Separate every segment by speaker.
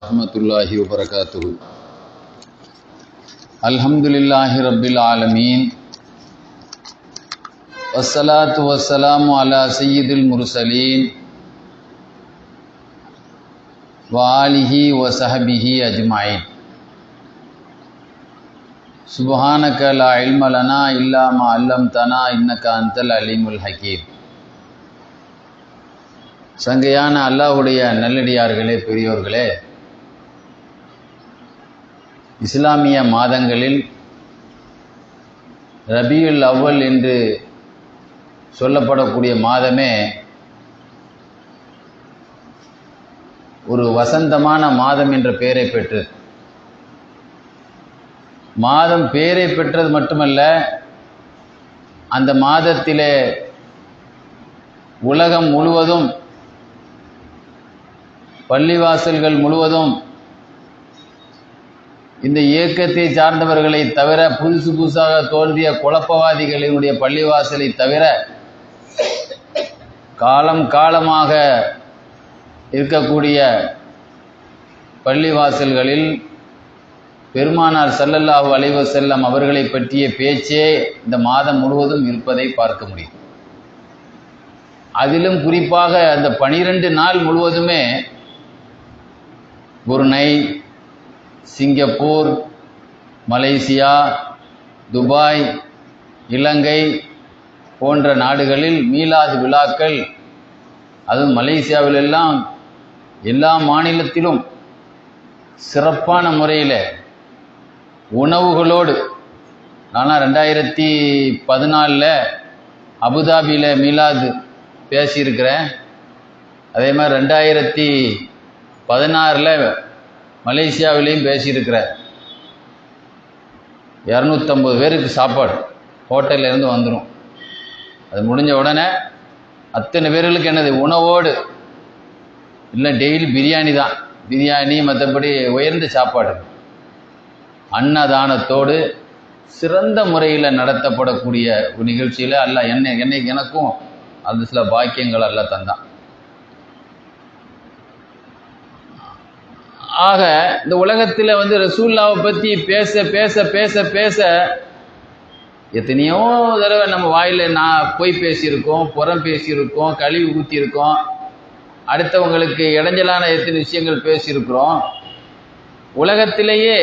Speaker 1: रहमतुल्लाहि व बरकातुहु। अल्हम्दुलिल्लाहि रब्बिल आलमीन वस्सलातु वस्सलामु अला सय्यिदिल मुरसलीन व आलिहि व सहबिहि अजमाइन। सुब्हानक ला इल्म लना इल्ला मा अल्लमतना इन्नका अंतल अलीमुल हकीम। சங்கையான அல்லாஹ்வுடைய நல்லடியார்களே, பெரியோர்களே, இஸ்லாமிய மாதங்களில் ரபியுல் அவ்வல் என்று சொல்லப்படக்கூடிய மாதமே ஒரு வசந்தமான மாதம் என்ற பெயரை பெற்றது. மாதம் பெயரை பெற்றது மட்டுமல்ல, அந்த மாதத்திலே உலகம் முழுவதும், பள்ளிவாசல்கள் முழுவதும் இந்த இயக்கத்தை சார்ந்தவர்களை தவிர, புதுசாக தோன்றிய குழப்பவாதிகளினுடைய பள்ளிவாசலை தவிர, காலம் காலமாக இருக்கக்கூடிய பள்ளிவாசல்களில் பெருமானார் ஸல்லல்லாஹு அலைஹி வஸல்லம் அவர்களை பற்றிய பேச்சே இந்த மாதம் முழுவதும் இருப்பதை பார்க்க முடியும். அதிலும் குறிப்பாக அந்த 12 நாள் முழுவதுமே புருனை, சிங்கப்பூர், மலேசியா, துபாய், இலங்கை போன்ற நாடுகளில் மீலாது விழாக்கள், அதுவும் மலேசியாவிலெல்லாம் எல்லா மாநிலத்திலும் சிறப்பான முறையில் உணவுகளோடு, ஆனால் 2014 அபுதாபியில் மீலாது பேசியிருக்கிறேன். அதே மாதிரி 2016 மலேசியாவிலையும் பேசியிருக்கிறார். 250 பேருக்கு சாப்பாடு ஹோட்டல்லேருந்து வந்துடும். அது முடிஞ்ச உடனே அத்தனை பேர்களுக்கு என்னது, உணவோடு, இல்லை டெய்லி பிரியாணி தான், பிரியாணி, மற்றபடி உயர்ந்த சாப்பாடு, அன்னதானத்தோடு சிறந்த முறையில் நடத்தப்படக்கூடிய ஒரு நிகழ்ச்சியில் அல்லாஹ் எனக்கும் அது சில பாக்கியங்கள் அல்லாஹ் தந்தான். ஆக இந்த உலகத்தில் ரசூலுல்லாவை பற்றி பேச பேச பேச பேச எத்தனையோ தடவை நம்ம வாயில் பொய் பேசியிருக்கோம், புறம் பேசியிருக்கோம், கழிவு ஊற்றியிருக்கோம், அடுத்தவங்களுக்கு இடைஞ்சலான எத்தனை விஷயங்கள் பேசியிருக்கிறோம். உலகத்திலேயே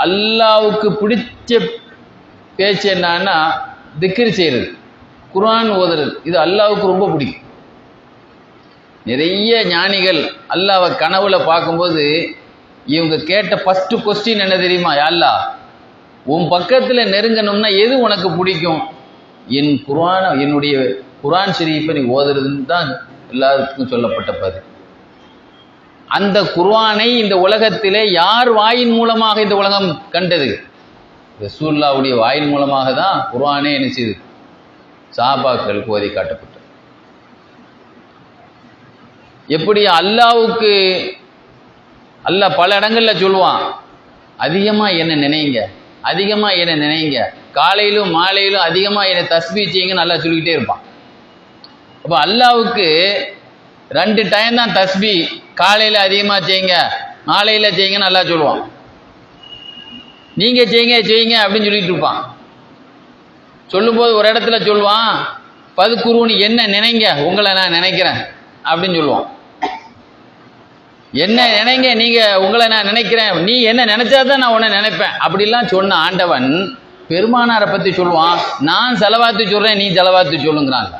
Speaker 1: அல்லாவுக்கு பிடிச்ச பேச்சு என்னன்னா திக்ர் செய்கிறது, குர்ஆன் ஓதுறது. இது அல்லாவுக்கு ரொம்ப பிடிக்கும். நிறைய ஞானிகள் அல்லாவை கனவுல பார்க்கும்போது இவங்க கேட்ட ஃபர்ஸ்ட் கொஸ்டின் என்ன தெரியுமா? யா அல்லாஹ், உன் பக்கத்தில் நெருங்கணும்னா எது உனக்கு பிடிக்கும்? என்னுடைய குர்ஆன் ஷரீஃபை நீ ஓதுறதுன்னு தான் எல்லாருக்கும் சொல்லப்பட்ட பதில். அந்த குர்ஆனை இந்த உலகத்திலே யார் வாயின் மூலமாக இந்த உலகம் கண்டது? ரசூலுல்லாஹ்வுடைய வாயின் மூலமாக தான் குர்ஆனே என்ன செய்யுது, சஹாபாக்களுக்கு ஓதி காட்டப்பட்டது. எப்படி அல்லாவுக்கு அல்லாஹ் பல இடங்களில் சொல்லுவான், அதிகமாக என்னை நினைங்க, அதிகமாக என்னை நினைங்க, காலையிலும் மாலையிலும் அதிகமாக என்னை தஸ்பீஹ் செய்யுங்கன்னு நல்லா சொல்லிக்கிட்டே இருப்பான். அப்போ அல்லாவுக்கு 2 டைம் தான் தஸ்பீஹ், காலையில் அதிகமாக செய்யுங்க, மாலையில் செய்யுங்கன்னு நல்லா சொல்லுவான். நீங்கள் செய்யுங்க செய்யுங்க அப்படின்னு சொல்லிட்டு இருப்பான். சொல்லும்போது ஒரு இடத்துல சொல்லுவான், பதுக்குருன்னு என்ன நினைங்க, உங்களை நான் நினைக்கிறேன் அப்படின்னு சொல்லுவான். என்ன நினைங்க, நீங்க உங்களை நான் நினைக்கிறேன், நீ என்ன நினைச்சாதான் நான் உன்னை நினைப்பேன் அப்படிலாம் சொன்ன ஆண்டவன் பெருமானாரை பத்தி சொல்லுவான், நான் செலவாத்து சொல்றேன், நீ செலவாத்து சொல்லுங்கிறாங்க.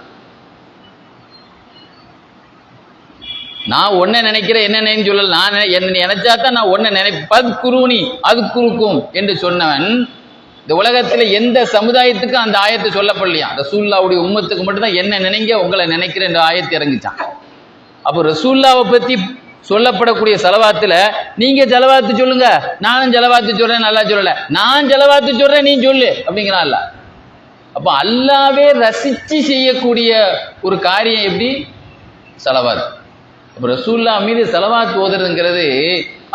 Speaker 1: நான் உன்னை நினைக்கிறேன், என்னன்னு சொல்லல, நான் என்ன நினைச்சாதான் நான் உன்னை பத்குருனி அது குறுக்கும் என்று சொன்னவன் இந்த உலகத்தில் எந்த சமுதாயத்துக்கும் அந்த ஆயத்தை சொல்லப்படலையா? ரசூலுல்லாஹ்வுடைய உம்மத்துக்கு மட்டும்தான் என்ன நினைங்க, உங்களை நினைக்கிறேன் என்ற ஆயத்தை இறங்கிச்சான். அப்போ ரசூலுல்லாஹ்வை பற்றி சொல்லப்படக்கூடிய செலவாத்துல நீங்க செலவாத்து சொல்லுங்க, நானும் செலவாத்து சொல்றேன், நல்லா சொல்லல, நான் செலவாத்து சொல்றேன், நீ சொல்லு அப்படிங்கிறான் அல்லாஹ். அப்போ அல்லாவே ரசிச்சு செய்யக்கூடிய ஒரு காரியம் எப்படி? செலவாத்து. அப்போ ரசூலுல்லாஹ் மீது செலவாத்து ஓதுறதுங்கிறது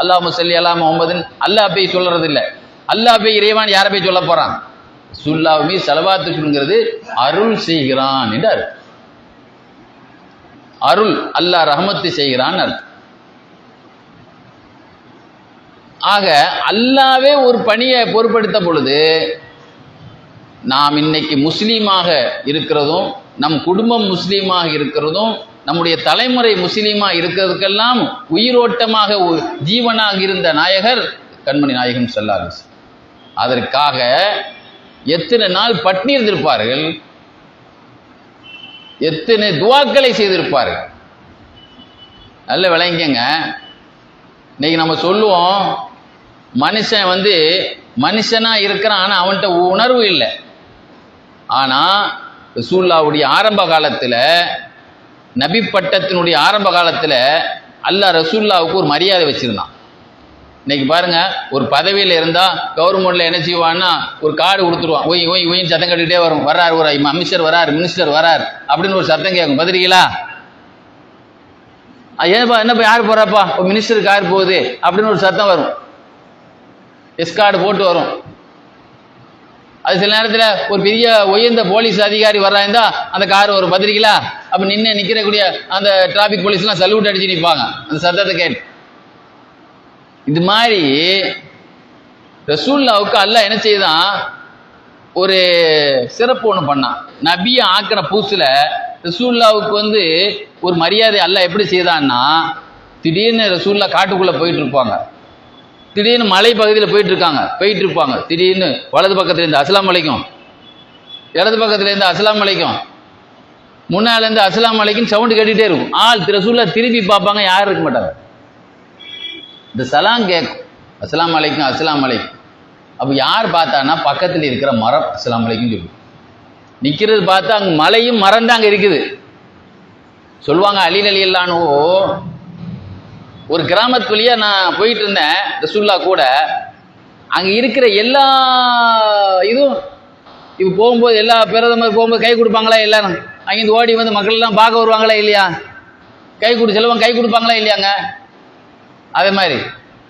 Speaker 1: அல்லாஹும்ம ஸல்லி அலா முஹம்மதின் அல்லாஹ் போய் சொல்றது இல்லை. அல்லாஹ் போய் இறைவான் யாரை போய் சொல்ல போறான்? ரசூலுல்லாஹ் மீது செலவாத்து சொல்லுங்கிறது அருள் செய்கிறான் என்றார். அருள், அல்லாஹ் ரஹமத்து செய்கிறான் அர்த்தம். ஆக அல்லாவே ஒரு பணியை பொறுப்படுத்த பொழுது நாம் இன்னைக்கு முஸ்லீமாக இருக்கிறதும், நம் குடும்பம் முஸ்லீமாக இருக்கிறதும், நம்முடைய தலைமுறை முஸ்லீமாக இருக்கிறதுக்கெல்லாம் உயிரோட்டமாக ஜீவனாக இருந்த நாயகர் கண்மணி நாயகம் ஸல்லல்லாஹு அலைஹி வஸல்லம். அதற்காக எத்தனை நாள் பட்டினி இருந்திருப்பார்கள், எத்தனை துவாக்களை செய்திருப்பார்கள். நல்ல விளங்கிங்க. இன்னைக்கு நம்ம சொல்லுவோம் மனுஷன் மனுஷனா இருக்கிறான், ஆனால் அவன்கிட்ட உணர்வு இல்லை. ஆனால் ரசூலுல்லாஹ்வுடைய ஆரம்ப காலத்தில், நபி பட்டத்தினுடைய ஆரம்ப காலத்தில் அல்லாஹ் ரசூலுல்லாஹ்வுக்கு ஒரு மரியாதை வச்சிருந்தான். இன்னைக்கு பாருங்க, ஒரு பதவியில் இருந்தால் கவர்மெண்ட்ல என்ன செய்வான்னா ஒரு கார்டு கொடுத்துருவான், ஒய் ஒய் ஒய்ன்னு சத்தம் கட்டிகிட்டே வரும். வர்றாரு ஒரு அமைச்சர் வராரு, மினிஸ்டர் வராரு அப்படின்னு ஒரு சத்தம் கேட்கும். பதிரிகளா ஏன்பா என்னப்பா யார் போறாப்பா, ஒரு மினிஸ்டருக்கு யார் போகுது அப்படின்னு ஒரு சத்தம் வரும். எஸ்கார்டு போட்டு வரும். அது சில நேரத்தில் ஒரு பெரிய உயர்ந்த போலீஸ் அதிகாரி வர்றாருந்தா அந்த கார் ஒரு பதிரிகளா அப்ப நிற்கிறக்கூடிய அந்த டிராபிக் போலீஸ்லாம் சல்யூட் அடிச்சு நிற்பாங்க அந்த சத்தத்தை கேட்டு. இது மாதிரி ரசூலுல்லாஹ்வுக்கு அல்லாஹ் என்ன செய்தான், ஒரு சிறப்பு ஒன்று பண்ணான். நபியை ஆக்கின புதுசுல ரசூலுல்லாஹ்வுக்கு ஒரு மரியாதை அல்லாஹ் எப்படி செய்தான்னா, திடீர்னு ரசூலுல்லாஹ் காட்டுக்குள்ளே போயிட்டு இருப்பாங்க, திடீர்னு மலை பகுதியில் போயிட்டு இருப்பாங்க. திடீர்னு வலது பக்கத்துல இருந்து அஸ்ஸலாமு அலைக்கும், இடது பக்கத்துல இருந்து அஸ்ஸலாமு அலைக்கும், முன்னால இருந்து அஸ்ஸலாமு அலைக்கும் சவுண்டு கேட்டுகிட்டே இருக்கும். ரசூலுல்லாஹ் திரும்பி பார்ப்பாங்க, யாரும் இருக்க மாட்டாங்க. இந்த சலாம் கேட்கும், அஸ்ஸலாமு அலைக்கும் அஸ்ஸலாமு அலைக்கும். அப்போ யார் பார்த்தான்னா பக்கத்தில் இருக்கிற மரம் அஸ்ஸலாமு அலைக்கும் சொல்லி நிற்கிறது. பார்த்தா அங்கே மலையும் மரம் தான் அங்கே இருக்குது. சொல்லுவாங்க அலி ரலியல்லாஹு அன்ஹு, ஒரு கிராமத்து வழியா நான் போயிட்டு இருந்தேன் ரசூலுல்லாஹ் கூட. அங்கே இருக்கிற எல்லா இதுவும் இப்போ போகும்போது எல்லா பிரதமர் போகும்போது கை கொடுப்பாங்களா எல்லாரும், அங்கேருந்து ஓடி மக்கள் எல்லாம் பார்க்க வருவாங்களா இல்லையா, செல்வம் கை கொடுப்பாங்களா இல்லையாங்க. அதே மாதிரி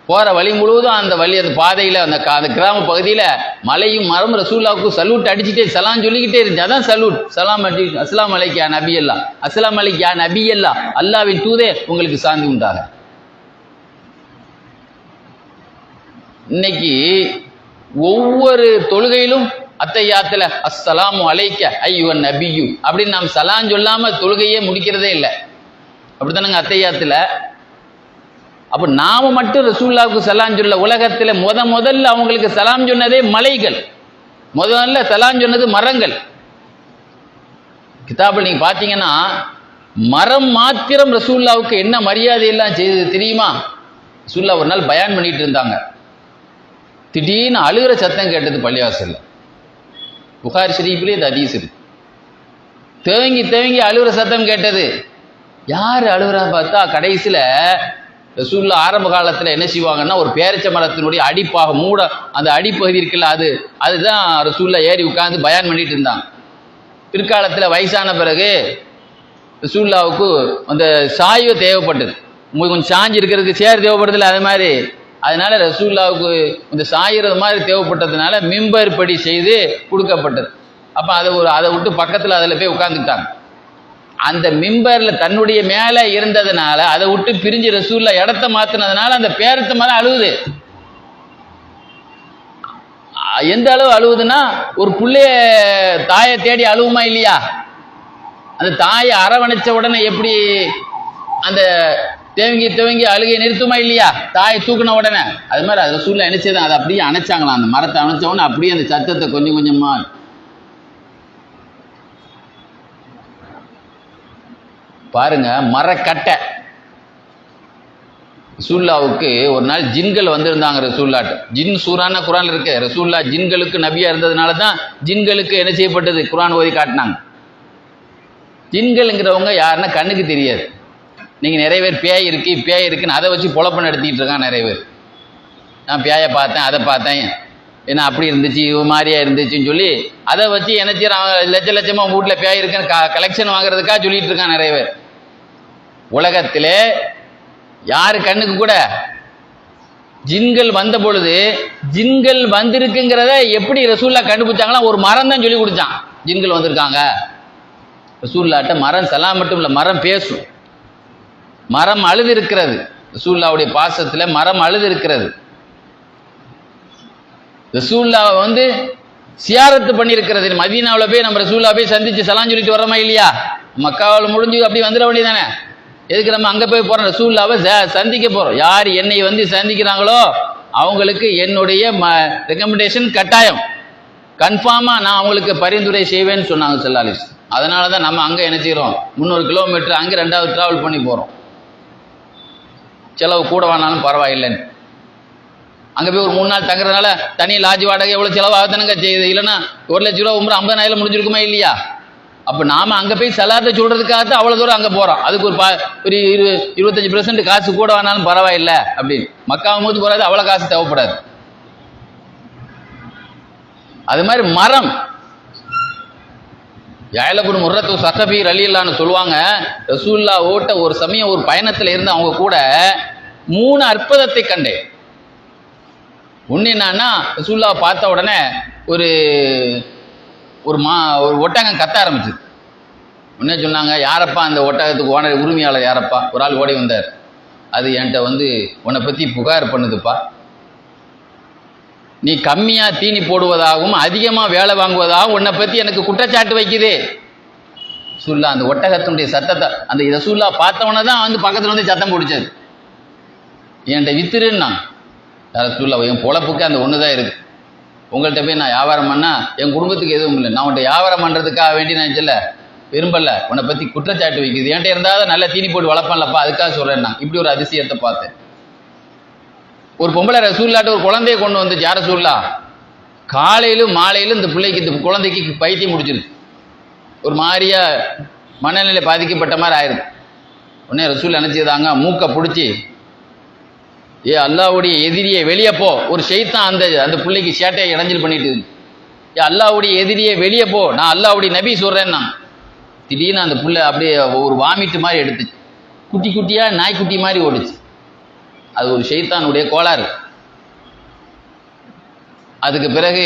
Speaker 1: போகிற வழி முழுவதும் அந்த பாதையில் அந்த கிராம பகுதியில் மலையும் மரம் ரசூலுல்லாஹ்வுக்கு சல்யூட் அடிச்சுட்டே சலாம் சொல்லிக்கிட்டே இருந்துச்சு. அதான் சல்யூட். சலாம் அடி அஸ்ஸலாமு அலைக்கும் யா நபி அல்லா, அஸ்ஸலாமு அலைக்கும் யா நபி அல்லா, அல்லாஹ்வின் தூதே உங்களுக்கு சாந்தி உண்டாக. இன்னைக்கு ஒவ்வொரு தொழுகையிலும் அத்தையாத்துல அஸ்ஸலாமு அலைக்க ஐயுவன் நபியு அப்படின்னு நாம் சலாம் சொல்லாம தொழுகையே முடிக்கிறதே இல்லை. அப்படித்தானங்க அத்தையாத்துல. அப்ப நாம மட்டும் ரசூலுல்லாஹ்வுக்கு சலாம் சொல்ல, உலகத்துல முதல்ல அவங்களுக்கு சலாம் சொன்னதே மலைகள், முதல்ல சலாம் சொன்னது மரங்கள். கிதாபில் நீங்க பாத்தீங்கன்னா மரம் மாத்திரம் ரசூலுல்லாஹ்வுக்கு என்ன மரியாதை எல்லாம் செய்தது தெரியுமா? ரசூலுல்லாஹ் ஒரு நாள் பயான் பண்ணிட்டு இருந்தாங்க, திடீர்னு அழுகிற சத்தம் கேட்டது பள்ளிவாசல்ல. புகாரி ஷரீஃபிலே இது ஹதீஸ் இருக்கு. தேங்கி அழுகிற சத்தம் கேட்டது. யார் அழுகிறா பார்த்தா கடைசியில ரசூலுல்லாஹ் ஆரம்ப காலத்துல என்ன செய்வாங்கன்னா, ஒரு பேரிச்ச மரத்தினுடைய அடிப்பாக மூட அந்த அடிப்பகுதி இருக்குல்ல, அதுதான் ரசூலுல்லாஹ் ஏறி உட்கார்ந்து பயான் பண்ணிட்டு இருந்தாங்க. பிற்காலத்துல வயசான பிறகு ரசூலுல்லாஹ்வுக்கு அந்த சாய்வு தேவைப்பட்டது, கொஞ்சம் சாஞ்சி இருக்கிறதுக்கு சேர் தேவைப்படுதில்ல, அது மாதிரி. அதனால ரசூலுல்லாஹ்வுக்கு இந்த சாயிறது மாதிரி தேவைப்பட்டதுனால மிம்பர் படி செய்து கொடுக்கப்பட்டது. அப்ப அதை விட்டு பக்கத்துல அதில் போய் உட்கார்ந்துட்டாங்க. அந்த மிம்பர்ல தன்னுடைய மேல இருந்ததுனால அதை விட்டு பிரிஞ்சு ரசூலுல்லாஹ் இடத்த மாத்தினதுனால அந்த பேரத்த மேல அழுவுது. எந்த அளவு அழுவுதுன்னா, ஒரு புள்ளைய தாயை தேடி அழுவுமா இல்லையா, அந்த தாயை அரவணைச்ச உடனே எப்படி அந்த தேவங்கி அழுகையை நிறுத்துமா இல்லையா, தாயை தூக்கின உடனே, அது மாதிரி அது ரசூலுல்லாஹ் நினைச்சதான் அதை அப்படியே அணைச்சாங்களாம். அந்த மரத்தை அணைச்ச உடனே அப்படியே அந்த சத்தத்தை கொஞ்சம் கொஞ்சமா பாருங்க. மரக்கட்டை ரசூலுல்லாஹ்வுக்கு ஒரு நாள் ஜின்கள் வந்திருந்தாங்க ரசூலுல்லாஹ்ட்ட. ஜின் சூரான குர்ஆன்ல இருக்கு. ரசூலுல்லாஹ் ஜின்களுக்கு நபியா இருந்ததுனால தான் ஜின்களுக்கு என்ன செய்யப்பட்டது, குர்ஆன் ஓதி காட்டினாங்க. ஜின்கள்ங்கிறவங்க யாருன்னா கண்ணுக்கு தெரியாது. நீங்க நிறைய பேர் பேய் இருக்குன்னு அதை வச்சு பொழப்பு நடத்திட்டு இருக்கான் நிறைய பேர். நான் பேயை பார்த்தேன், அதை பார்த்தேன், ஏன்னா அப்படி இருந்துச்சு இது மாதிரியா இருந்துச்சுன்னு சொல்லி அதை வச்சு என்ன செய்யறான், லட்சமா வீட்டில் பேய் இருக்குன்னு கலெக்ஷன் வாங்குறதுக்காக சொல்லிட்டு இருக்கான் நிறைய பேர். உலகத்திலே யாரு கண்ணுக்கு கூட ஜின்கள் வந்த பொழுது ஜின்கள் வந்திருக்குங்கிறத எப்படி ரசூலுல்லாஹ் கண்டுபிடிச்சாங்களா, ஒரு மரம் தான் சொல்லி கொடுத்தான் ஜின்கள் வந்திருக்காங்க. ரசூலுல்லாஹ்ட்ட மரம் சலாம் மட்டும் இல்லை, மரம் பேசும். மரம் அழுது இருக்கிறது. ரசூலுல்லாஹ்வுடைய பாசத்துல மரம் அழுது இருக்கிறது. ரசூல்லாவை வந்து சியாரத்து பண்ணியிருக்கிறது. மதீனாவில் போய் நம்ம ரசூல்லா போய் சந்திச்சு சலாம் சொல்லிட்டு வரோமா இல்லையா? மக்காவில் முடிஞ்சு அப்படி வந்துட வேண்டியதானே. எதுக்கு நம்ம அங்கே போய் போகிறோம்? ரசூல்லாவை சந்திக்க போகிறோம். யார் என்னை வந்து சந்திக்கிறாங்களோ அவங்களுக்கு என்னுடைய ரெக்கமெண்டேஷன் கட்டாயம், கன்ஃபார்மாக நான் அவங்களுக்கு பரிந்துரை செய்வேன்னு சொன்னாங்க ஸல்லல்லாஹு அலைஹி வஸல்லம். அதனால தான் நம்ம அங்கே என்ன செய்கிறோம், 300 கிலோமீட்டர் அங்கே 2வது ட்ராவல் பண்ணி போகிறோம். செலவு கூட வேணாலும் பரவாயில்லைன்னு. அங்கே போய் ஒரு 3 நாள் தங்குறதுனால தனி லாட்ஜ் வாடகை எவ்வளோ செலவு ஆகுதுனுங்க செய்யுது. இல்லைன்னா 1 லட்ச ரூபா உம்ரா 50,000 முடிஞ்சிருக்குமா இல்லையா? அப்போ நாம் அங்கே போய் சலாத்தை சொல்கிறதுக்காகத்தான் அவ்வளோ தூரம் அங்கே போகிறோம். அதுக்கு ஒரு 25% காசு கூட வேணாலும் பரவாயில்லை அப்படின்னு. மக்காவும் போது போகிறது அவ்வளோ காசு தேவைப்படாது. அது மாதிரி மரம் யாயலபுன் முர்ரத்து சகபி ரலியல்லாஹு சொல்லுவாங்க, ரசூல்லா ஓட்ட ஒரு சமயம் ஒரு பயணத்தில் இருந்து அவங்க கூட 3 அற்புதத்தை கண்டேன். ஒன்று என்னன்னா, ரசூல்லாவை பார்த்த உடனே ஒரு ஒட்டகம் கத்த ஆரம்பிச்சுது. உடனே சொன்னாங்க, யாரப்பா அந்த ஒட்டகத்துக்கு ஓனர் உரிமையாளர் யாரப்பா? ஒரு ஆள் ஓடி வந்தார். அது என்கிட்ட வந்து உன்னை பற்றி புகார் பண்ணுதுப்பா, நீ கம்மியாக தீனி போடுவதாகவும் அதிகமாக வேலை வாங்குவதாகவும் உன்னை பற்றி எனக்கு குற்றச்சாட்டு வைக்குது. ரசூல்லா அந்த ஒட்டகத்தினுடைய சத்தத்தை அந்த ரசூல்லா பார்த்தவொன்னே தான் வந்து பக்கத்தில் வந்து சத்தம் பிடிச்சது, என்கிட்ட வித்துருன்னா. ரசூல்லா என் பொழப்புக்கு அந்த ஒன்று தான் இருக்குது. உங்கள்கிட்ட போய் நான் வியாபாரம் பண்ணால் என் குடும்பத்துக்கு எதுவும் இல்லை, நான் உன்ட்ட வியாபாரம் பண்ணுறதுக்காக வேண்டி நான் சொல்ல விரும்பல, உன்னை பற்றி குற்றச்சாட்டு வைக்குது. என்கிட்ட இருந்தால் நல்ல தீனி போட்டு வளர்ப்பேன்லப்பா, அதுக்காக சொல்கிறேன். நான் இப்படி ஒரு அதிசயத்தை பார்த்தேன். ஒரு பொம்பளை ரசூல்லாட்ட ஒரு குழந்தைய கொண்டு வந்துச்சு. யார் ரசூல்லா? காலையிலும் மாலையிலும் இந்த பிள்ளைக்கு இந்த குழந்தைக்கு பைத்தியம் முடிச்சிருக்கு, ஒரு மாதிரியா மனநிலை பாதிக்கப்பட்ட மாதிரி ஆயிருக்கு. உடனே ரசூல் நினைச்சதாங்க, மூக்கை பிடிச்சி, ஏ அல்லாஹ்வுடைய எதிரியை வெளியே போ, ஒரு ஷைத்தான் அந்த பிள்ளைக்கு சேட்டையை இடைஞ்சல் பண்ணிட்டு, ஏ அல்லாஹ்வுடைய எதிரியை வெளியே போ, நான் அல்லாஹ்வுடைய நபி சொல்றேன்னா. திடீர்னு அந்த பிள்ளை அப்படியே ஒரு வாமிட்டு மாதிரி எடுத்துச்சு, குட்டி குட்டியா நாய்க்குட்டி மாதிரி ஓடுச்சு. அது ஒரு ஷைத்தானுடைய கோளாறு. அதுக்கு பிறகு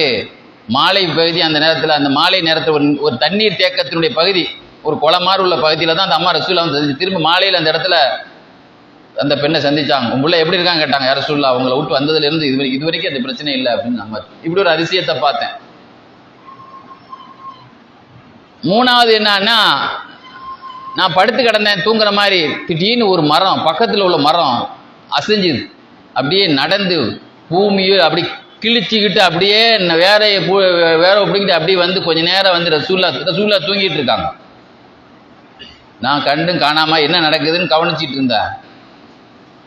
Speaker 1: மாலை பகுதி, அந்த நேரத்தில் அந்த மாலை நேரத்தில் ஒரு தண்ணீர் தேக்கத்தினுடைய பகுதி, ஒரு குளமாறு உள்ள பகுதியில் தான் அந்த அம்மா ரசூல்லா வந்து திரும்ப மாலையில் அந்த இடத்துல அந்த பெண்ணை சந்திச்சாங்க. உங்க பிள்ளை எப்படி இருக்காங்க கேட்டாங்க. யார் ரசூல்லா? அவங்கள விட்டு வந்ததுலேருந்து இது வரைக்கும் அந்த பிரச்சனை இல்லை அப்படின்னு. நம்ம இப்படி ஒரு அதிசயத்தை பார்த்தேன். 3வது என்னன்னா, நான் படுத்து கிடந்தேன் தூங்குற மாதிரி, திடீர்னு ஒரு மரம், பக்கத்தில் உள்ள மரம் அசைஞ்சுது, அப்படியே நடந்து பூமியை அப்படி கிழிச்சிக்கிட்டு அப்படியே வேற அப்படிங்கிட்டு அப்படியே வந்து கொஞ்ச நேரம் வந்து ரசூல்லா தூங்கிட்டு இருக்காங்க. நான் கண்டும் காணாம என்ன நடக்குதுன்னு கவனிச்சிட்டு இருந்தேன்.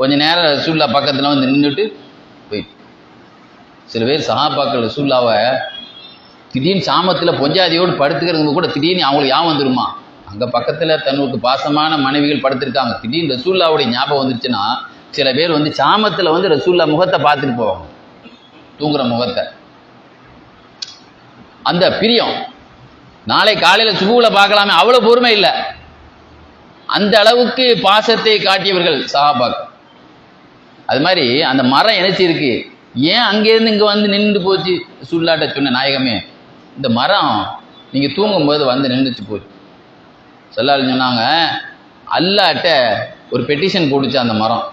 Speaker 1: கொஞ்ச நேரம் ரசூல்லா பக்கத்தில் வந்து நின்றுட்டு போயிட்டு. சில பேர் சஹாபாக்கள் ரசூல்லாவை திடீர்னு சாமத்தில் பொஞ்சாதியோடு படுத்துக்கிறது கூட திடீர்னு அவங்களுக்கு ஞாபகம் வந்துருமா. அங்கே பக்கத்தில் தன்னுக்கு பாசமான மனைவிகள் படுத்திருக்காங்க, திடீர்னு ரசூல்லாவுடைய ஞாபகம் வந்துருச்சுன்னா சில பேர் வந்து சாமத்தில் வந்து ரசூல்லா முகத்தை பார்த்துட்டு போவாங்க, தூங்குற முகத்தை. அந்த பிரியம் நாளை காலையில் சுபுவில் பார்க்கலாமே, அவ்வளோ பொறுமை இல்லை. அந்த அளவுக்கு பாசத்தை காட்டியவர்கள் சஹாபாக்கள். அது மாதிரி அந்த மரம் இணைச்சிருக்கு. ஏன் அங்கேருந்து இங்கே வந்து நின்று போச்சு? ரசூலுல்லாஹ்ட்ட சொன்ன நாயகமே, இந்த மரம் நீங்கள் தூங்கும்போது வந்து நின்றுச்சு போச்சு. ஸல்லல்லாஹு சொன்னாங்க, அல்லாஹ்ட்ட ஒரு பெட்டிஷன் போட்டுச்சு அந்த மரம்,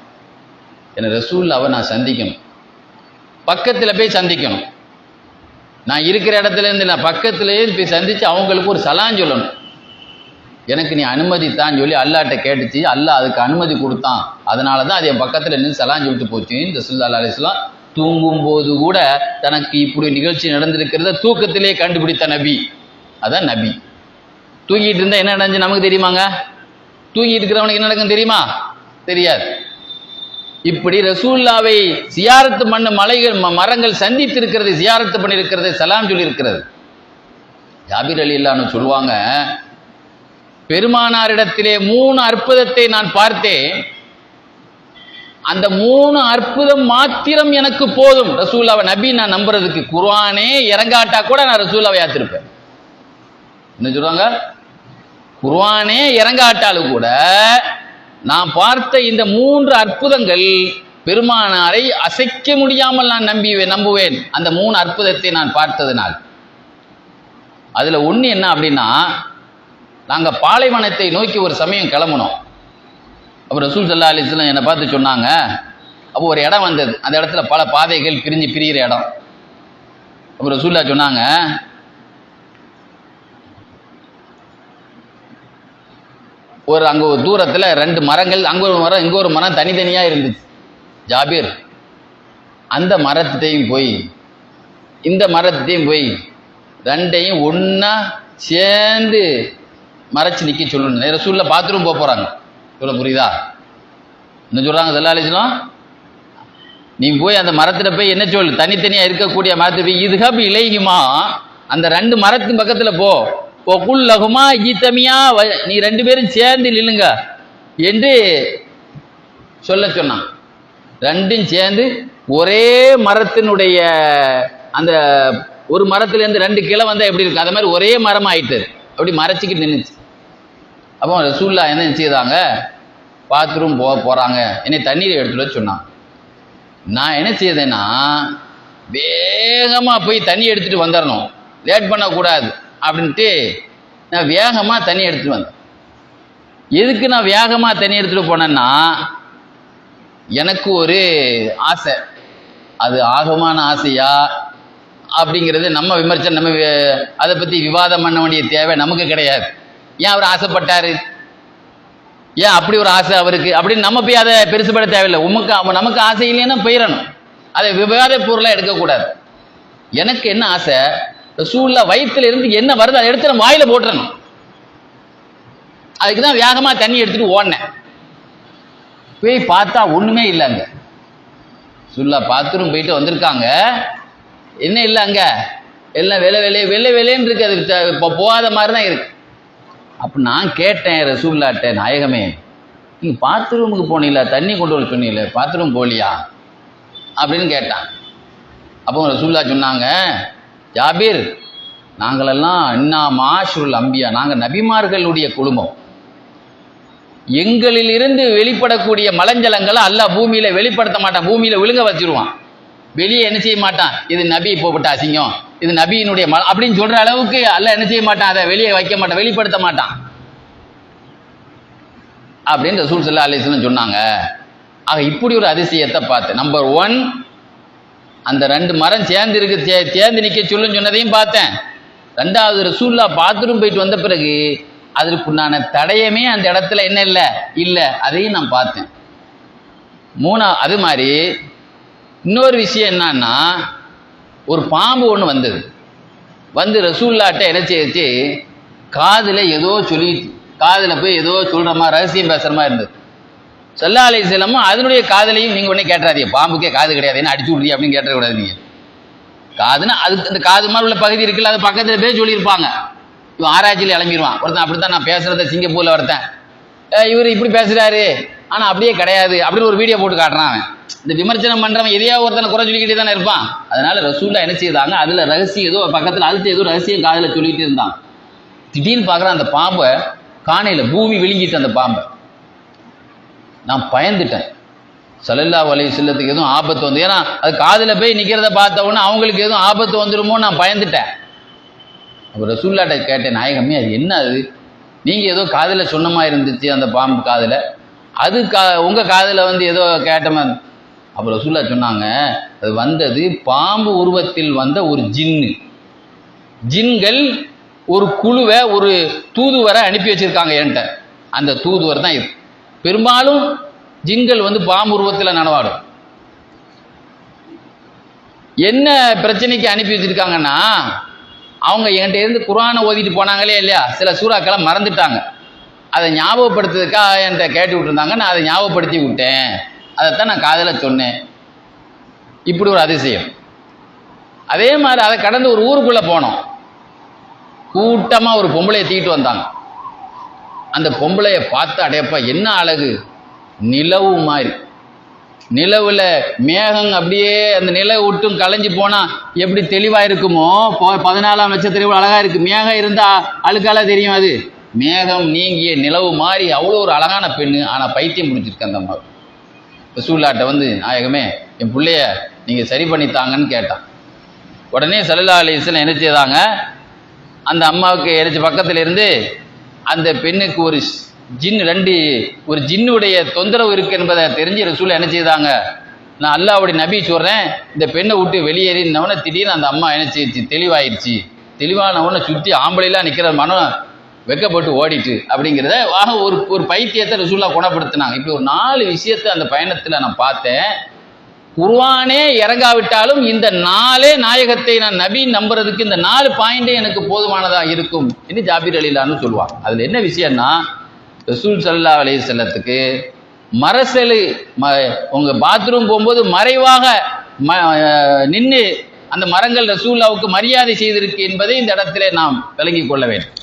Speaker 1: என்னை ரசூலுல்லாஹ்வை நான் சந்திக்கணும், பக்கத்தில் போய் சந்திக்கணும், நான் இருக்கிற இடத்துலேருந்து நான் பக்கத்துலேயே போய் சந்தித்து அவங்களுக்கு ஒரு சலாம் சொல்லணும், எனக்கு நீ அனுமதித்தான்னு சொல்லி அல்லாஹ்ட்ட கேட்டுச்சு. அல்லாஹ் அதுக்கு அனுமதி கொடுத்தான். அதனால தான் அது என் பக்கத்தில் நின்று சலாம் சொல்லிட்டு போச்சு. இந்த ஸல்லல்லாஹு அலைஹி வஸல்லம் தூங்கும்போது கூட தனக்கு இப்படி நிகழ்ச்சி நடந்திருக்கிறத தூக்கத்திலே கண்டுபிடித்த நபி. அதான் நபி. தூங்கிட்டு இருந்தால் என்ன நடந்துச்சு நமக்கு தெரியுமாங்க? தூங்கிட்டு இருக்கிறவனுக்கு என்ன நடக்கும் தெரியுமா? தெரியாது. இப்படி ரசூலுல்லாவை சியாரத்து பண்ண மரங்கள் சந்தித்து இருக்கிறது, சியாரத்து பண்ணியிருக்கிறது, சலாம் சொல்லி இருக்கிறது. ஜாபிர் ரலியல்லாஹு சொல்லுவாங்க, பெருமானாரிடத்திலே 3 அற்புதத்தை நான் பார்த்தேன், அந்த 3 அற்புதம் மாத்திரம் எனக்கு போதும் ரசூலுல்லாஹ் நபி நான் நம்புறதுக்கு. குர்ஆனே இறங்காட்டா கூட நான் ரசூலுல்லாஹ் யாத்திருப்பேன். என்ன சொல்றாங்க? குர்ஆனே இறங்காட்டாலும் கூட நான் பார்த்த இந்த 3 அற்புதங்கள் பெருமானாரை அசைக்க முடியாமல் நான் நம்புவேன். அந்த 3 அற்புதத்தை நான் பார்த்ததுனால். அதுல ஒண்ணு என்ன அப்படின்னா, நாங்கள் பாலைவனத்தை நோக்கி ஒரு சமயம் கிளம்புனோம். அப்போ ரசூல் ஸல்லல்லாஹு அலைஹி வஸல்லம் என்னை பார்த்து சொன்னாங்க, அப்போ ஒரு இடம் வந்தது, அந்த இடத்துல பல பாதைகள் பிரிகிற இடம். அப்போ ரசூல்லா சொன்னாங்க, அங்கே ஒரு தூரத்தில் 2 மரங்கள், அங்கே ஒரு மரம் இங்கே ஒரு மரம் தனித்தனியாக இருந்துச்சு. ஜாபீர், அந்த மரத்தையும் போய் இந்த மரத்தையும் போய் 2ஐயும் ஒன்றா சேர்ந்து மறைச்சு நிற்க சொல்லணும். ரசூல்லா பாத்ரூம் போகிறாங்க. சொல்ல புரியுதா? என்ன சொல்கிறாங்க ஸல்லல்லாஹு அலைஹி வஸல்லம்? நீ போய் அந்த மரத்தில் போய் என்ன சொல், தனித்தனியாக இருக்கக்கூடிய மரத்தை போய் இதுஹப் இலைஹிமா, அந்த 2 மரத்தின் பக்கத்தில் போ, ஒகுல் லகுமா ஈத்தமியா, நீ 2 பேரும் சேர்ந்து நில்லுங்க என்று சொல்ல சொன்னான். 2ம் சேர்ந்து ஒரே மரத்தினுடைய அந்த ஒரு மரத்துலேருந்து 2 கிளை வந்தால் எப்படி இருக்கு, அது மாதிரி ஒரே மரம் ஆயிட்டு அப்படி மறைச்சிக்கிட்டு நின்றுச்சு. அப்போ ரசூல்லா என்ன செய்தாங்க, பாத்ரூம் போகிறாங்க, என்னை தண்ணீர் எடுத்துட்டு சொன்னாங்க. நான் என்ன செய்தேன்னா, வேகமாக போய் தண்ணி எடுத்துகிட்டு வந்துடணும், லேட் பண்ணக்கூடாது அப்படின்ட்டு நான் வேகமாக தண்ணி எடுத்துகிட்டு வந்தேன். எதுக்கு நான் வேகமாக தண்ணி எடுத்துகிட்டு போனேன்னா, எனக்கு ஒரு ஆசை. அது ஆகமான ஆசையா அப்படிங்கிறது நம்ம விமர்சனம், நம்ம அதை பற்றி விவாதம் பண்ண வேண்டிய தேவை நமக்கு கிடையாது. ஏன் அவர் ஆசைப்பட்டார், ஏன் அப்படி ஒரு ஆசை அவருக்கு அப்படின்னு நம்ம போய் அதை பெருசுபட தேவையில்லை. நமக்கு ஆசை இல்லைன்னா போயிடணும், அதை விவாத பொருளாக எடுக்கக்கூடாது. எனக்கு என்ன ஆசை, ரசூலுல்லா வயிற்றுல இருந்து என்ன வருது அதை எடுத்து நம்ம வாயில போட்டுறணும். அதுக்கு தான் வேகமாக தண்ணி எடுத்துட்டு ஓடினேன். போய் பார்த்தா ஒன்றுமே இல்லைங்க. ரசூலுல்லா பாத்ரூம் போயிட்டு வந்திருக்காங்க, என்ன இல்லை அங்கே, எல்லாம் வெள்ளை வெள்ளைன்னு இருக்கு, அது இப்போ போகாத மாதிரி தான் இருக்கு. அப்போ நான் கேட்டேன் ரசூலுல்லாட்ட, நாயகமே நீங்கள் பாத்ரூமுக்கு போனீங்களா, தண்ணி கொண்டு வர சொன்னீங்களே, பாத்ரூம் போகலையா அப்படின்னு கேட்டான். அப்போ ரசூலுல்லா சொன்னாங்க, ஜாபீர், நாங்களெல்லாம் இன்னா மாஷுருல் அம்பியா, நாங்கள் நபிமார்களுடைய குழுமம், எங்களிலிருந்து வெளிப்படக்கூடிய மலஞ்சலங்களை அல்லாஹ் பூமியில் வெளிப்படுத்த மாட்டான், பூமியில் விழுங்க வச்சிருவான், வெளியே என்ன செய்ய மாட்டான், இது நபி போப்பட்ட அசிங்கம், இது நபியினுடைய அப்படின்னு சொல்ற அளவுக்கு அல்லாஹ் என்ன செய்ய மாட்டான், அதை வெளியே வைக்க மாட்டான், வெளிப்படுத்த மாட்டான் அப்படின்னு ரசூல் ஸல்லல்லாஹு அலைஹி வஸல்லம் சொன்னாங்க. ஆக இப்படி ஒரு அதிசயத்தை பார்த்தேன். நம்பர் 1, அந்த 2 மரம் சேர்ந்து நிற்க சொல்லுன்னு சொன்னதையும் பார்த்தேன். 2வது, ரசூலுல்லா பாத்ரூம் போயிட்டு வந்த பிறகு அதற்குண்டான தடயமே அந்த இடத்துல என்ன இல்லை, அதையும் நான் பார்த்தேன். 3, அது மாதிரி இன்னொரு விஷயம் என்னன்னா, ஒரு பாம்பு ஒன்று வந்தது, வந்து ரசூலுல்லாட்ட என்ன செய்யுச்சு, காதில் ஏதோ சொல்லி, காதில் போய் ஏதோ சொல்கிற மாதிரி ரகசியம் பேசுகிற மாதிரி இருந்தது. ஸல்லல்லாஹு அலைஹி வஸல்லம் அதனுடைய காதலையும் நீங்கள் உடனே கேட்டுறாதீங்க, பாம்புக்கே காது கிடையாது, என்ன அடிச்சு விட்றீங்க அப்படின்னு கேட்டக்கூடாது. நீங்கள் காதுன்னா அதுக்கு அந்த காது மாதிரி உள்ள பகுதி இருக்குல்ல, அது பக்கத்தில் போய் சொல்லியிருப்பாங்க. இவன் ஆராய்ச்சியில் இளம்பிடுவான், ஒருத்தன் அப்படித்தான் நான் பேசுகிறத சிங்கப்பூரில் ஒருத்தன் இவர் இப்படி பேசுகிறாரு ஆனால் அப்படியே கிடையாது அப்படின்னு ஒரு வீடியோ போட்டு காட்டுறான். அவன் இந்த விமர்சனம் பண்ணுறவன் எதையாவது ஒருத்தனை குறை சொல்லிக்கிட்டே தானே இருப்பான். அதனால ரசூலுல்லா என்ன செய்தாங்க, அதில் ரகசியம் ஏதோ பக்கத்தில் அழுத்து ஏதோ ரகசியம் காதில் சொல்லிகிட்டு இருந்தான். திடீர்னு பார்க்குறான், அந்த பாம்பை காணையில் பூமி விழுங்கிட்டு, அந்த பாம்பை நான் பயந்துட்டேன். ஸல்லல்லாஹு அலைஹி வஸல்லத்துக்கு எதுவும் ஆபத்து வந்து, ஏன்னா அது காதில் போய் நிற்கிறத பார்த்த உடனே அவங்களுக்கு எதுவும் ஆபத்து வந்துடுமோ நான் பயந்துட்டேன். அப்போ ரசூலுல்லாட்ட கேட்டேன், நாயகமே அது என்ன, அது நீங்கள் ஏதோ காதில் சொன்ன மாதிரி இருந்துச்சு அந்த பாம்பு காதில், அது உங்கள் காதில் வந்து ஏதோ கேட்ட மாதிரி. அப்போ ரசூலுல்லா சொன்னாங்க, அது வந்தது பாம்பு உருவத்தில் வந்த ஒரு ஜின்கள் ஒரு குழுவை, ஒரு தூதுவரை அனுப்பி வச்சிருக்காங்க என்கிட்ட. அந்த தூதுவர் தான் இது. பெரும்பாலும் ஜின்கள் வந்து பாம்பு உருவத்தில் நடவாடும். என்ன பிரச்சனைக்கு அனுப்பி வச்சிருக்காங்கன்னா, அவங்க என்கிட்ட இருந்து குர்ஆனை ஓதிட்டு போனாங்களே இல்லையா, சில சூறாக்களை மறந்துட்டாங்க, அதை ஞாபகப்படுத்துறதுக்காக என்கிட்ட கேட்டு விட்டுருந்தாங்க. நான் அதை ஞாபகப்படுத்தி விட்டேன், அதைத்தான் நான் காதில் சொன்னேன். இப்படி ஒரு அதிசயம். அதே மாதிரி அதை கடந்து ஒரு ஊருக்குள்ளே போனோம். கூட்டமாக ஒரு பொம்பளையை தூக்கிட்டு வந்தாங்க. அந்த பொம்பளையை பார்த்து, அடையப்பா என்ன அழகு, நிலவு மாதிரி, நிலவில் மேகம் அப்படியே அந்த நிலவு விட்டும் கலைஞ்சி போனால் எப்படி தெளிவாக இருக்குமோ, 14ஆம் நட்சத்திரம் அழகாக இருக்குது. மேகம் இருந்தால் அழுக்கால தெரியும், அது மேகம் நீங்கிய நிலவு மாதிரி அவ்வளோ ஒரு அழகான பெண்ணு. ஆனால் பைத்தியம் பிடிச்சிருக்கு அந்த அம்மா. ரசூலுல்லாட்ட வந்து, நாயகமே என் பிள்ளைய நீங்கள் சரி பண்ணித்தாங்கன்னு கேட்டான். உடனே ஸல்லல்லாஹு அலைஹி வஸல்லம் என்ன செய்தாங்க, அந்த அம்மாவுக்கு எரிச்ச பக்கத்தில் இருந்து அந்த பெண்ணுக்கு ஒரு ஜின்னுடைய தொந்தரவு இருக்கு என்பதை தெரிஞ்சு ரசூல் என்ன செய்தாங்க, நான் அல்லாஹ்வுடைய நபி சொல்கிறேன், இந்த பெண்ணை விட்டு வெளியேறினவொடனே திடீர்னு அந்த அம்மா என்ன செய்யுச்சு, தெளிவாயிடுச்சு. தெளிவானவொடனே சுற்றி ஆம்பளைலாம் நிற்கிற மனம் வெக்கப்பட்டு ஓடிட்டு அப்படிங்கிறத ஒரு பைத்தியத்தை ரசூலுல்லாஹ் குணப்படுத்தினாங்க. இப்படி ஒரு 4 விஷயத்தை அந்த பயணத்தில் நான் பார்த்தேன். குர்ஆனே இறங்காவிட்டாலும் இந்த 4 நாயகத்தை நான் நபி நம்புறதுக்கு இந்த 4 பாயிண்டே எனக்கு போதுமானதாக இருக்கும் என்று ஜாபீர் ரலியல்லாஹு சொல்லுவாங்க. அதில் என்ன விஷயம்னா, ரசூல் ஸல்லல்லாஹு அலைஹி வஸல்லத்துக்கு மரசலு உங்க பாத்ரூம் போகும்போது மறைவாக நின்று அந்த மரங்கள் ரசூலுல்லாஹ்வுக்கு மரியாதை செய்திருக்கு என்பதை இந்த இடத்துல நாம் விளங்கி கொள்ள வேண்டும்.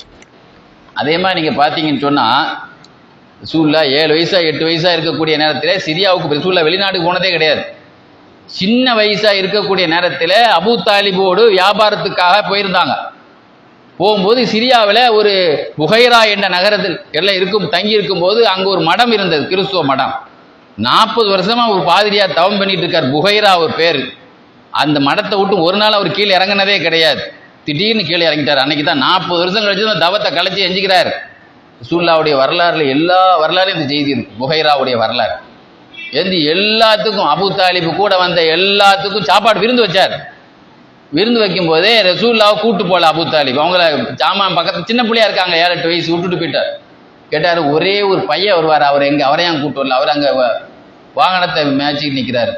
Speaker 1: அதே மாதிரி நீங்கள் பார்த்தீங்கன்னு சொன்னால், ரசூலுல்லாஹ் 7 வயசா 8 வயசா இருக்கக்கூடிய நேரத்தில் சிரியாவுக்கு ரசூலுல்லாஹ் வெளிநாட்டுக்கு போனதே கிடையாது. சின்ன வயசா இருக்கக்கூடிய நேரத்தில் அபூ தாலிபோடு வியாபாரத்துக்காக போயிருந்தாங்க. போகும்போது சிரியாவில் ஒரு புகைரா என்ற நகரத்தில் எல்லாம் தங்கி இருக்கும்போது அங்கே ஒரு மடம் இருந்தது, கிறிஸ்துவ மடம். 40 வருஷமா ஒரு பாதிரியார் தவம் பண்ணிட்டு இருக்கார், புகைரா ஒரு பேர். அந்த மடத்தை விட்டு ஒரு நாள் அவர் கீழே இறங்கினதே கிடையாது. திடீர்னு கீழே இறங்கிட்டார். அன்னைக்கு தான் 40 வருஷம் கழிச்சு தான் தவத்தை கலைச்சி எஞ்சிக்கிறார். ரசூலுல்லாஹ்வுடைய வரலாறுல எல்லா வரலாறும் இந்த செய்தி இருக்கு, புகைராவுடைய வரலாறு. எல்லாத்துக்கும் அபூ தாலிபு கூட வந்த எல்லாத்துக்கும் சாப்பாடு விருந்து வச்சார். விருந்து வைக்கும் போதே ரசூலுல்லாஹ் கூட்டு போல அபூ தாலிப் அவங்கள சாமான் பக்கத்து சின்ன பிள்ளையா இருக்காங்க, 7-8 வயசு, விட்டுட்டு போயிட்டார். கேட்டார், ஒரே ஒரு பையன் வருவார், அவர் எங்க அவரையும் கூட்டு வரல, அவர் அங்கே வாகனத்தை மேய்ச்சிட்டு நிற்கிறார்.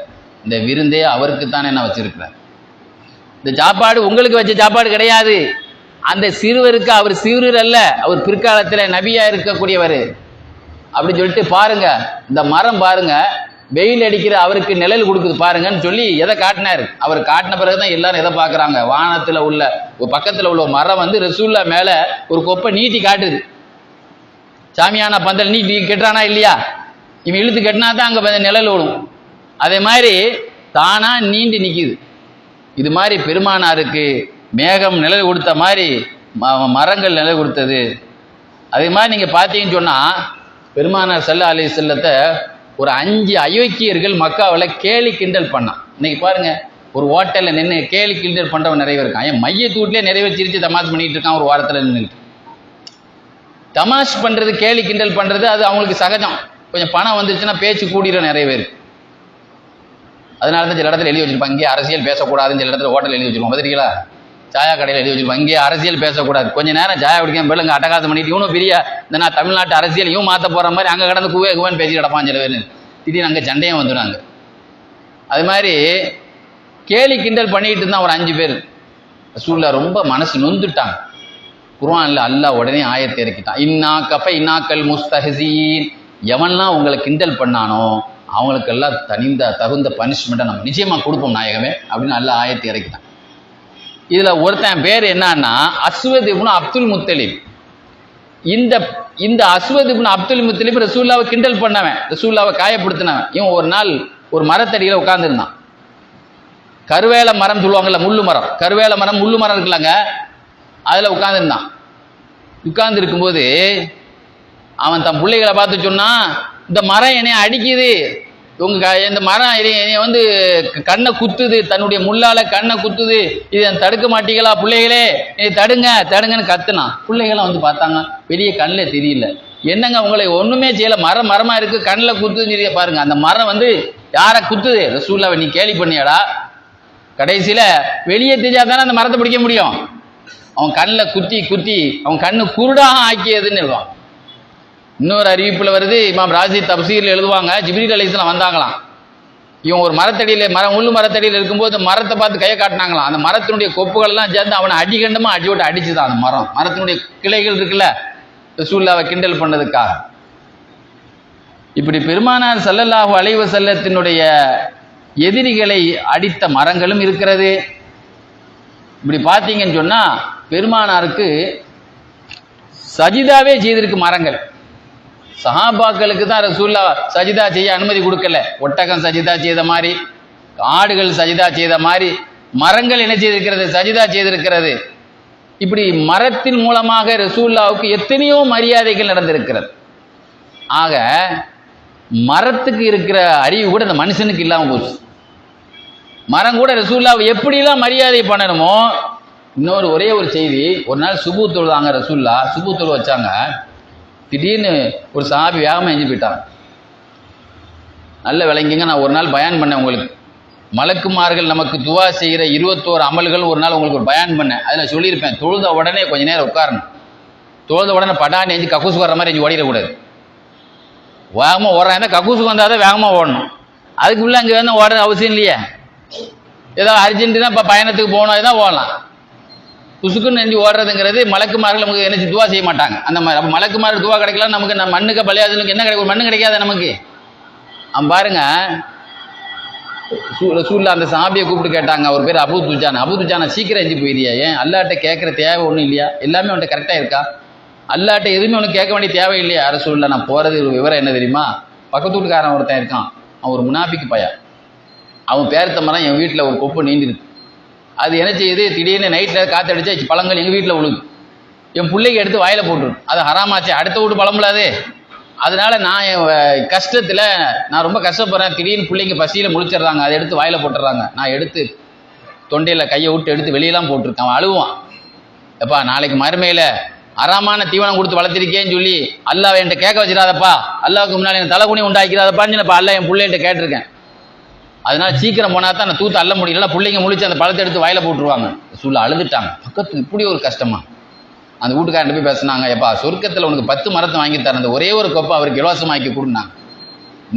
Speaker 1: இந்த விருந்தே அவருக்கு தானே நான் வச்சிருக்கிறேன், இந்த சாப்பாடு உங்களுக்கு வச்ச சாப்பாடு கிடையாது. அந்த சிறுவருக்கு அவர் சிறுவர் அல்ல, அவர் பிற்காலத்தில் நபியா இருக்கக்கூடியவர் அப்படின்னு சொல்லிட்டு பாருங்க, இந்த மரம் பாருங்க, வெயில் அடிக்கிற அவருக்கு நிழல் கொடுக்குது பாருங்கன்னு சொல்லி எதை காட்டினார். அவர் காட்டின பிறகுதான் எல்லாரும் எதை பார்க்குறாங்க, வானத்தில் உள்ள பக்கத்தில் உள்ள மரம் ரசூலுல்லாஹ் மேலே ஒரு கொப்பை நீட்டி காட்டுது. சாமியான பந்தல் நீட்டி கெட்டானா இல்லையா, இவன் இழுத்து கட்டினா தான் அங்கே நிழல் விடும். அதே மாதிரி தானா நீண்டு நிற்கிது. இது மாதிரி பெருமானாருக்கு மேகம் நிழல் கொடுத்த மாதிரி மரங்கள் நிழல் கொடுத்தது. அதே மாதிரி நீங்கள் பார்த்தீங்கன்னு சொன்னால், பெருமானார் ஸல்லல்லாஹு அலைஹி வஸல்லத்தை ஒரு 5 அயோக்கியர்கள் மக்காவில் கேலி கிண்டல் பண்ணான். இன்னைக்கு பாருங்க, ஒரு ஹோட்டலில் நின்று கேலி கிண்டல் பண்ணுறவன் நிறைய இருக்கான். என் மையத்தூட்லேயே நிறைய சிரிச்சு தமாஷ் பண்ணிட்டு இருக்கான். ஒரு வாரத்தில் நின்றுட்டு தமாஷ் பண்ணுறது, கேலி கிண்டல் பண்ணுறது அது அவங்களுக்கு சகஜம். கொஞ்சம் பணம் வந்துருச்சுன்னா பேச்சு கூடிடும் நிறைய பேர். அதனால தான் சில இடத்துல எழுதி வச்சிருப்பாங்க, இங்கே அரசியல் பேசக்கூடாதுன்னு. சில இடத்துல ஹோட்டல் எழுதி வச்சிருப்பாங்க, பார்த்துருக்கீங்களா? சாயா கடையில் எழுதி வச்சிருப்பாங்க, இங்கே அரசியல் பேசக்கூடாது. கொஞ்சம் நேரம் சாயா குடிக்காம பிள்ளைங்க அட்டகாசம் பண்ணிட்டு இவனும் பெரிய இந்த நான் தமிழ்நாட்டு அரசியலையும் மாற்ற போகிற மாதிரி அங்கே கடந்து குவேன்னு பேசி கிடப்பான் சில பேர். திடீர்னு அங்கே சண்டையும் வந்துடுறாங்க. அது மாதிரி கேலி கிண்டல் பண்ணிட்டு இருந்தான் ஒரு 5 பேர். ரசூலுல்லாஹ் ரொம்ப மனசு நொந்துட்டாங்க. குர்ஆன்ல அல்லாஹ் உடனே ஆயத்தை இறக்கிட்டான், இன்னாக்கல் முஸ்தஹ்ஸீன். எவன்லாம் உங்களை கிண்டல் பண்ணானோ அவங்களுக்கெல்லாம் தகுந்த பனிஷ்மெண்ட்டை நம்ம நிச்சயமாக கொடுப்போம் நாயகமே அப்படின்னு அல்லாஹ் ஆயத்தை இறக்கிட்டான். இதில் ஒருத்தன் பேர் என்னன்னா அஸ்வத் இப்னு அப்துல் முத்தலிப். இந்த அஸ்வத் இப்னு அப்துல் முத்தலிப் ரசூலுல்லாஹ்வை கிண்டல் பண்ணவன், ரசூலுல்லாஹ்வை காயப்படுத்தினவன். இவன் ஒரு நாள் ஒரு மரத்தடியில் உட்கார்ந்துருந்தான். கருவேல மரம் சொல்லுவாங்கல்ல, முள்ளு மரம், கருவேல மரம் முள்ளு மரம் இருக்குல்லங்க, அதில் உட்கார்ந்துருந்தான். உட்கார்ந்து இருக்கும்போது அவன் தன் பிள்ளைகளை பார்த்து சொன்னான், இந்த மரம் என்னை அடிக்குது, இந்த மரம் என்னை கண்ணை குத்துது, தன்னுடைய முள்ளால கண்ணை குத்துது, இதை தடுக்க மாட்டீங்களா பிள்ளைகளே, இதை தடுங்கன்னு கத்துனான். பிள்ளைகளும் பார்த்தாங்க, பெரிய கண்ணில் தெரியல. என்னங்க உங்களை ஒண்ணுமே செய்யல, மரமா இருக்கு, கண்ணில் குத்துதுன்னு சொல்லி பாருங்க. அந்த மரம் யாரை குத்துது? ரசூலுல்லாஹ் நீ கேலி பண்ணியாடா? கடைசியில வெளியே தெரிஞ்சாதானே அந்த மரத்தை பிடிக்க முடியும். அவன் கண்ணில் குத்தி அவன் கண்ணு குருடாக ஆக்கியதுன்னு எழுதுவான். இன்னொரு அறிவிப்புல வருது, இமாம் ராசி தப்சீரில் எழுதுவாங்க, ஜிப்ரீல் அலைஹிஸ்ஸலாம் வந்தாங்களாம். இவன் ஒரு மரத்தடியில் உள்ளு மரத்தடியில் இருக்கும்போது மரத்தை பார்த்து கையை காட்டினாங்களாம். அந்த மரத்தினுடைய கொப்புகள் எல்லாம் சேர்ந்து அவனை அடிக்கண்டமா அடிச்சுதான். அந்த மரத்தினுடைய கிளைகள் இருக்குல்ல, ரசூலுல்லாஹ்வை கிண்டல் பண்ணதுக்காக. இப்படி பெருமானார் ஸல்லல்லாஹு அலைஹி வஸல்லத்தினுடைய எதிரிகளை அடித்த மரங்களும் இருக்கிறது. இப்படி பார்த்தீங்கன்னு சொன்னா பெருமானாருக்கு சஜிதாவே செய்திருக்கு மரங்கள். சஹாபாக்களுக்கு தான் ரசூலுல்லாஹ் சஜிதா செய்ய அனுமதி கொடுக்கல. ஒட்டகம் சஜிதா செய்த மாதிரி, ஆடுகள் சஜிதா செய்த மாதிரி மரங்கள் என்ன செய்திருக்கிறது? சஜிதா செய்திருக்கிறது. இப்படி மரத்தின் மூலமாக ரசூலுல்லாஹ்வுக்கு எத்தனையோ மரியாதைகள் நடந்திருக்கிறது. ஆக மரத்துக்கு இருக்கிற அறிவு கூட இந்த மனுஷனுக்கு இல்லாமல் போச்சு. மரம் கூட ரசூலுல்லாஹ் எப்படிலாம் மரியாதை பண்ணணுமோ. ஒரே ஒரு செய்தி, ஒரு நாள் சுபு தொழுதாங்க ரசூலுல்லாஹ், சுபு தொழு வச்சாங்க. திடீர்னு ஒரு சஹாபி வேகமாக எஞ்சி போயிட்டாங்க. நல்ல விளங்கிங்க. நான் ஒரு நாள் பயான் பண்ணேன் உங்களுக்கு. மலக்குமார்கள் நமக்கு துவா செய்கிற 21 அமல்கள் ஒரு நாள் உங்களுக்கு ஒரு பயான் பண்ணேன். அதில் சொல்லியிருப்பேன், தொழுத உடனே கொஞ்ச நேரம் உட்காரணும். தொழுத உடனே படான்னு எஞ்சி கக்கூசுக்கு வர்ற மாதிரி எஞ்சி ஓடிடக்கூடாது. வேகமாக ஓடுறாங்க, கக்கூசுக்கு வந்தால் தான் வேகமாக ஓடணும். அதுக்குள்ளே அங்கே வந்து ஓடுற அவசியம் இல்லையே. ஏதோ அர்ஜென்ட்டுனா இப்போ பயணத்துக்கு போகணும் தான் ஓடலாம். புசுக்குன்னு நெஞ்சு ஓடுறதுங்கிறது மலக்குமார்கள் நமக்கு நினைச்சு துவா செய்ய மாட்டாங்க. அந்த மாதிரி அப்போ மலக்குமார்கள் துவா கிடைக்கலாம் நமக்கு. நம்ம மண்ணுக்கு பலியாதனுக்கு என்ன கிடைக்கும்? மண்ணு கிடைக்காத நமக்கு. அவன் பாருங்க, ரசூலுல்லாஹ் அந்த சஹாபியை கூப்பிட்டு கேட்டாங்க. அவர் பேர் அபூ துஜானா. அபூ துஜானா, சீக்கிரம் எஞ்சி போயிரியா? ஏன் அல்லாட்ட கேட்குற தேவை ஒன்றும் இல்லையா? எல்லாமே அவன்கிட்ட கரெக்டாக இருக்கா? அல்லாட்ட எதுவுமே உனக்கு கேட்க வேண்டிய தேவை இல்லையா? ரசூலுல்லாஹ், நான் போகிறது ஒரு விவரம் என்ன தெரியுமா? பக்கத்து வீட்டுக்காரன் ஒருத்தன் இருக்கான், அவன் ஒரு முனாஃபிக்கு பையன். அவன் பேரத்த மரம் என் வீட்டில் ஒரு கொப்பு நீண்டிருக்கு. அது என்ன செய்யுது, திடீர்னு நைட்டில் காற்றடிச்சா பழங்கள் எங்கள் வீட்டில் விழுது. என் பிள்ளைக்கு எடுத்து வாயில போட்டுரும். அது ஹராமாச்சு, அடுத்த வீட்டு பழம்புலாது. அதனால நான் என் கஷ்டத்தில் நான் ரொம்ப கஷ்டப்படுறேன். திடீர்னு பிள்ளைங்க பசியில் முழிச்சிடுறாங்க, அதை எடுத்து வாயில போட்டுடுறாங்க. நான் எடுத்து தொண்டையில் கையை விட்டு எடுத்து வெளியெல்லாம் போட்டிருக்கேன். அவன் அழுவான், எப்பா நாளைக்கு மறுமையில் அறாமான தீவனம் கொடுத்து வளர்த்திருக்கேன்னு சொல்லி அல்லாஹ் என்கிட்ட கேட்க வச்சிடாதப்பா, அல்லாவுக்கு முன்னாடி எனக்கு தலைகுனி உண்டாக்கிறாதப்பான்னு இப்போ அல்லா என் பிள்ளைகிட்ட கேட்டிருக்கேன். அதனால சீக்கிரம் போனா தான் நான் தூத்து அள்ள முடியல. பிள்ளைங்க முழிச்சு அந்த பழத்தை எடுத்து வாயில போட்டுருவாங்க. சூழல் அழுதுட்டாங்க. பக்கத்து இப்படி ஒரு கஷ்டமா? அந்த வீட்டுக்காரன் போய் பேசினாங்க, எப்பா சொர்க்கத்தில் உனக்கு 10 மரத்தை வாங்கி தரேன், அந்த ஒரே ஒரு கொப்பை அவருக்கு இலவசமாக்கி கொடுனாங்க.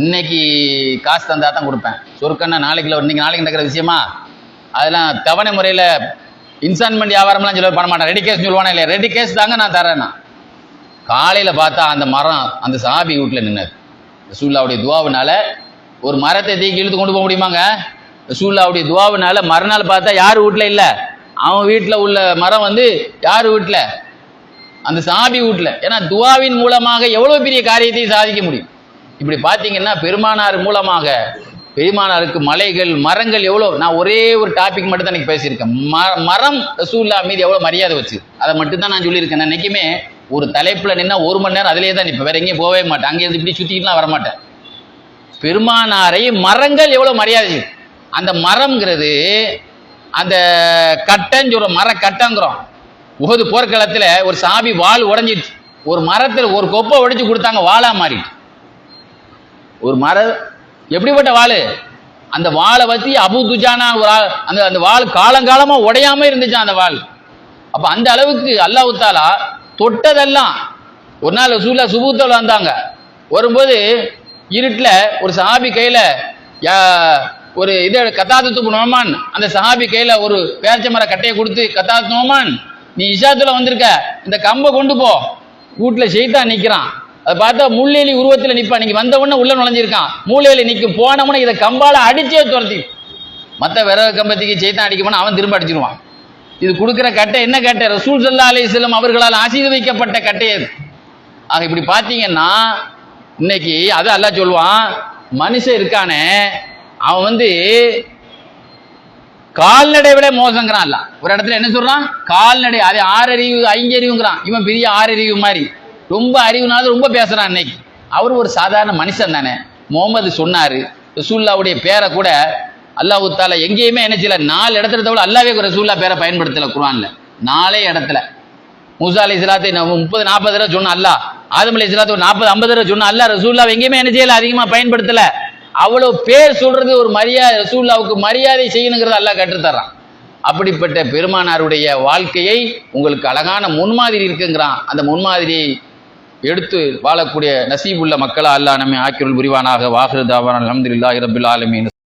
Speaker 1: இன்னைக்கு காசு தந்தா தான் கொடுப்பேன். சொர்க்கன்னா நாளைக்கு நடக்கிற விஷயமா? அதெல்லாம் தவணை முறையில் இன்ஸ்டால்மெண்ட் வியாபாரம்லாம் சொல்ல பண்ண மாட்டேன். ரெடி கேஸ் சொல்லுவானே இல்லையா? ரெடி கேஸ் தாங்க நான் தரேன்னா. காலையில் பார்த்தா அந்த மரம் அந்த சஹாபி வீட்டில் நின்னது. ரசூலுல்லாஹ்வுடைய துவாவினால ஒரு மரத்தை தூக்கி இழுத்து கொண்டு போக முடியுமாங்க? ரசூலுல்லாஹ்வுடைய துவாவினால மறுநாள் பார்த்தா யார் வீட்டில் இல்லை, அவன் வீட்டில் உள்ள மரம் வந்து யார் வீட்டில்? அந்த சஹாபி வீட்டில். ஏன்னா துவாவின் மூலமாக எவ்வளோ பெரிய காரியத்தை சாதிக்க முடியும். இப்படி பார்த்தீங்கன்னா பெருமானார் மூலமாக பெருமானாருக்கு மலைகள் மரங்கள் எவ்வளோ. நான் ஒரே ஒரு டாபிக் மட்டும் தான் எனக்கு பேசியிருக்கேன். மரம் ரசூலுல்லாஹ் மீது எவ்வளோ மரியாதை வச்சு, அதை மட்டும் தான் நான் சொல்லியிருக்கேன். நான் என்றைக்குமே ஒரு தலைப்பில் நின்னா 1 மணி நேரம் அதிலே தான் நிற்பேன், வேற எங்கேயும் போகவே மாட்டேன். அங்கே இப்படி சுற்றிக்கிட்டுலாம் வரமாட்டேன். பெருமானாரை மரங்கள் எவ்வளோ மரியாதை. அந்த மரம்ங்கிறது அந்த கட்டைன்னு சொல்கிறோம், மர கட்டைங்கிறோம். உஹது போர்க்களத்தில் ஒரு சாபி வாள் உடஞ்சிடுச்சு. ஒரு மரத்தில் ஒரு கொப்பை உடைச்சு கொடுத்தாங்க, வாளா மாறிட்டு. ஒரு எப்படிப்பட்ட வாள்? அந்த வாளை வச்சு அபூ துஜானா அந்த அந்த வாள் காலங்காலமாக உடையாம இருந்துச்சு அந்த வாள். அப்போ அந்த அளவுக்கு அல்லாஹ் தஆலா தொட்டதெல்லாம். ஒரு நாள் ரசூலுல்லாஹ் சுபூத்தில் வந்தாங்க. வரும்போது இருட்டில் ஒரு சஹாபி கையில் ஒரு கத்தாதத்து நோமான், அந்த சஹாபி கையில் ஒரு பேரிச்ச மர கட்டையை கொடுத்து, கத்தாதத்து நோமான் நீ இஷாத்துல வந்திருக்க, இந்த கம்பை கொண்டு போ. வீட்டில் ஷைத்தான் நிற்கிறான். அதை பார்த்தா முள்ளேலி உருவத்தில் நிற்பான். நீங்க வந்த உடனே உள்ள நுழைஞ்சிருக்கான். மூலையில நிற்கும். போனவன இதை கம்பால அடிச்சே துரத்தி. மற்ற விறகு கம்பத்துக்கு ஷைத்தான் அடிக்க போனா அவன் திரும்ப அடிச்சிருவான். இது கொடுக்குற கட்டை என்ன கட்டை? ரசூல் ஸல்லல்லாஹு அலைஹி வஸல்லம் அவர்களால் ஆசீர்வதிக்கப்பட்ட கட்டை அது. ஆக இப்படி பார்த்தீங்கன்னா இன்னைக்கு அது அல்லாஹ் சொல்லுவான், மனுஷன் இருக்கானே அவன் வந்து கால்நடை விட மோசங்கிறான். அல்ல ஒரு இடத்துல என்ன சொல்றான்? கால்நடை, அது 6 அறிவு 5 அறிவுங்கிறான். இவன் பெரிய 6 அறிவு மாதிரி ரொம்ப அறிவுனால ரொம்ப பேசுறான். இன்னைக்கு அவர் ஒரு சாதாரண மனுஷன் தானே. முகமது சொன்னாரு, ரசூலுல்லாஹ்வுடைய பேரை கூட அல்லாஹ் தஆலா எங்கேயுமே என்ன செய்யல, 4 இடத்துல தவிர அல்லாஹ்வே ரசூலுல்லாஹ் பேரை பயன்படுத்தல குர்ஆன்ல. 4 இடத்துல. மூசா அலைஹிஸ்ஸலாத்தை 30-40 தடவை சொன்ன அல்லாஹ், ஆதம் அலைஹிஸ்ஸலாத்தை 40-50 தடவை சொன்ன அல்லாஹ், ரசூலுல்லாஹ் எங்கேயுமே என்ன செய்யல, அதிகமா பயன்படுத்தல. அவ்வளவு பேர் சொல்றது ஒரு மரியாதை, ரசூலுல்லாஹ்வுக்கு மரியாதை செய்யணுங்கிறத அல்லாஹ் கற்றுத்தர்றான். அப்படிப்பட்ட பெருமானாருடைய வாழ்க்கையை உங்களுக்கு அழகான முன்மாதிரி இருக்குங்கிறான். அந்த முன்மாதிரியை எடுத்து வாழக்கூடிய நசீபுள்ள மக்களா அல்லாஹ் நம்மை ஆக்கியருள் புரிவானாக. வாஹிரு தாவானா அல்ஹம்துலில்லாஹி ரப்பில் ஆலமீன்.